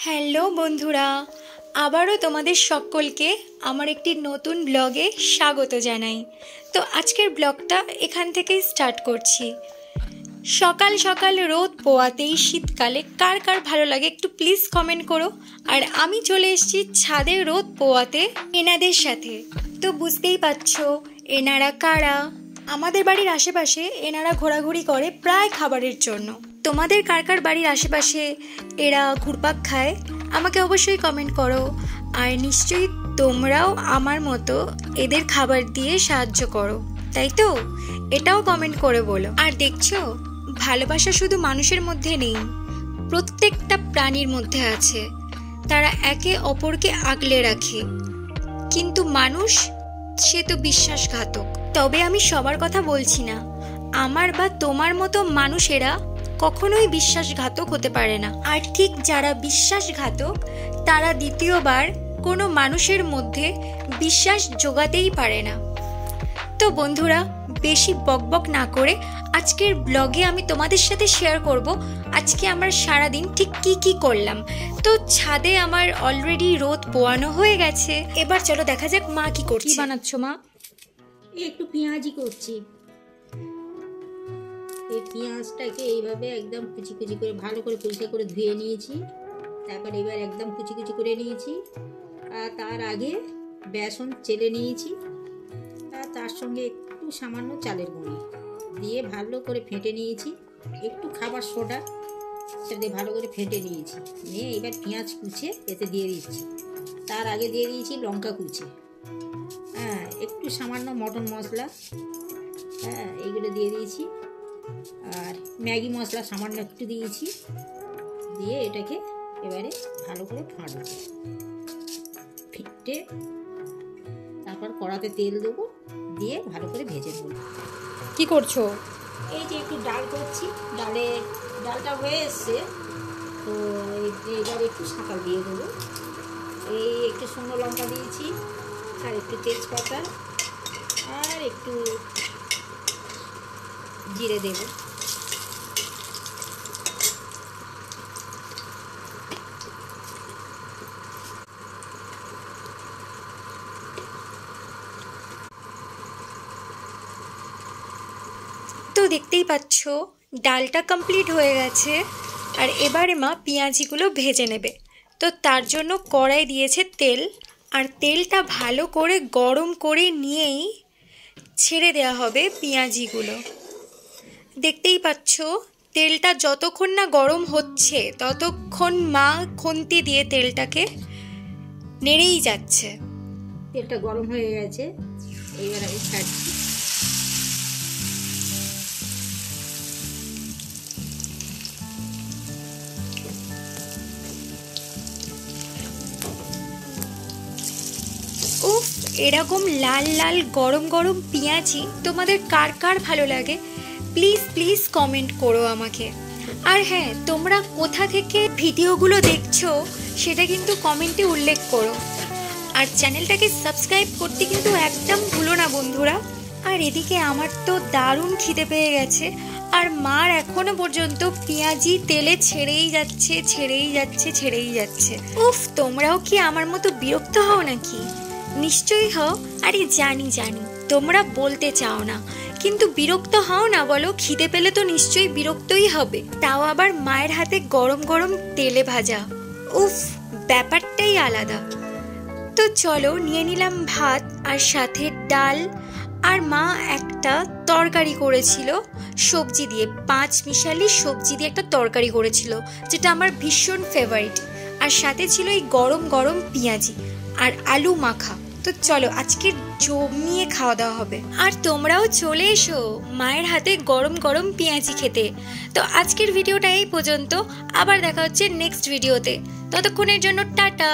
Hello বন্ধুরা, আবারও তোমাদের সকলকে আমার একটি নতুন ব্লগে স্বাগত জানাই। তো আজকের ব্লগটা এখান থেকেই স্টার্ট করছি। সকাল সকাল রোদ পোয়াতেই শীতকালে কার কার ভালো লাগে একটু প্লিজ কমেন্ট করো। আর আমি চলে এসেছি ছাদে রোদ পোয়াতে এনাদের সাথে। তো বুঝতেই পারছো এনারা কারা। আমাদের বাড়ির আশেপাশে এনারা ঘোরাঘুরি করে প্রায় খাবারের জন্য। তোমাদের কার কার বাড়ির আশেপাশে এরা ঘুরপাক খায় আমাকে অবশ্যই কমেন্ট করো। আর নিশ্চয়ই তোমরাও আমার মতো এদের খাবার দিয়ে সাহায্য করো, তাই তো? এটাও কমেন্ট করে বলো। আর দেখছো, ভালোবাসা শুধু মানুষের মধ্যে নেই, প্রত্যেকটা প্রাণীর মধ্যে আছে। তারা একে অপরকে আগলে রাখে, কিন্তু মানুষ সে তো বিশ্বাসঘাতক। তবে আমি সবার কথা বলছি না, আমার বা তোমার মতো মানুষেরা কখনোই বিশ্বাসঘাতক হতে পারে না। আর ঠিক যারা বিশ্বাসঘাতক তারা দ্বিতীয়বার কোনো মানুষের মধ্যে বিশ্বাস জোগাতেই পারে না। তো বন্ধুরা, বেশি বকবক না করে আজকের ব্লগে আমি তোমাদের সাথে শেয়ার করব আজকে আমার সারাদিন ঠিক কি করলাম। তো ছাদে আমার অলরেডি রোদ পোয়ানো হয়ে গেছে। এবার চলো দেখা যাক মা কি করছে। কি বানাচ্ছ মা? একটু পেঁয়াজি করছি। এই পেঁয়াজটাকে এইভাবে একদম কুচি কুচি করে ভালো করে পরিষ্কার করে ধুয়ে নিয়েছি। তারপর এবার একদম কুচি কুচি করে নিয়েছি। আর তার আগে বেসন চেলে নিয়েছি। আর তার সঙ্গে একটু সামান্য চালের গুঁড়ি দিয়ে ভালো করে ফেটে নিয়েছি। একটু খাবার সোডা সেটা দিয়ে ভালো করে ফেটে নিয়েছি। নিয়ে এবার পেঁয়াজ কুচে এতে দিয়ে দিচ্ছি। তার আগে দিয়ে দিয়েছি লঙ্কা কুচে, একটু সামান্য মটন মশলা, এইগুলো দিয়ে দিয়েছি। আর ম্যাগি মশলা সামান্য একটু দিয়েছি। দিয়ে এটাকে এবারে ভালো করে ফাটবো। ফিটে তারপর কড়াতে তেল দেবো, দিয়ে ভালো করে ভেজে নেবো। কি করছো? এই যে একটু ডাল করছি। ডালটা হয়ে এসছে, তো এবার একটু সাঁতাল দিয়ে দেবো। এই একটু শুকনো লঙ্কা দিয়েছি, আর একটু তেজপাতা, আর একটু জিরে দেব। তো দেখতেই পাচ্ছ ডালটা কমপ্লিট হয়ে গেছে। আর এবারে মা পেঁয়াজিগুলো ভেজে নেবে। তো তার জন্য কড়াই দিয়েছে তেল, আর তেলটা ভালো করে গরম করে নিয়েই ছেড়ে দেওয়া হবে পেঁয়াজিগুলো। দেখতেই পাচ্ছ তেলটা যতক্ষণ না গরম হচ্ছে ততক্ষণ মা খুন্তি দিয়ে তেলটাকে নেড়েই যাচ্ছে। তেলটা গরম হয়ে গেছে, এইবার আমি ছাড়ছি। উফ, এরকম লাল লাল গরম গরম পেঁয়াজি তোমাদের কার কার ভালো লাগে প্লিজ প্লিজ কমেন্ট করো আমাকে। আর হ্যাঁ, তোমরা কোথা থেকে ভিডিওগুলো দেখছো সেটা কিন্তু কমেন্টে উল্লেখ করো। আর চ্যানেলটাকে সাবস্ক্রাইব করতে কিন্তু একদম ভুলো না বন্ধুরা। আর এদিকে আমার তো দারুণ খিদে পেয়ে গেছে, আর মার এখনো পর্যন্ত পেঁয়াজি তেলে ছেড়েই যাচ্ছে। উফ, তোমরাও কি আমার মতো বিরক্ত হও নাকি? নিশ্চয়ই হও। আরে জানি তোমরা বলতে চাও না, কিন্তু বিরক্ত হও না বলো? খিদে পেলে তো নিশ্চয়ই বিরক্তই হবে, তাও আবার মায়ের হাতে গরম গরম তেলে ভাজা। উফ, ব্যাপারটাই আলাদা। তো চলো নিয়ে নিলাম ভাত, আর সাথে ডাল। আর মা একটা তরকারি করেছিল সবজি দিয়ে, 5 মিশালি সবজি দিয়ে একটা তরকারি করেছিল, যেটা আমার ভীষণ ফেভারিট। আর সাথে ছিল এই গরম গরম পেঁয়াজি আর আলু মাখা। তো চলো আজকে জমিয়ে খাওয়া দাওয়া হবে। আর তোমরাও চলে এসো মায়ের হাতে গরম গরম পেঁয়াজি খেতে। তো আজকের ভিডিওটা এই পর্যন্ত, আবার দেখা হচ্ছে নেক্সট ভিডিওতে। ততক্ষণের জন্য টাটা।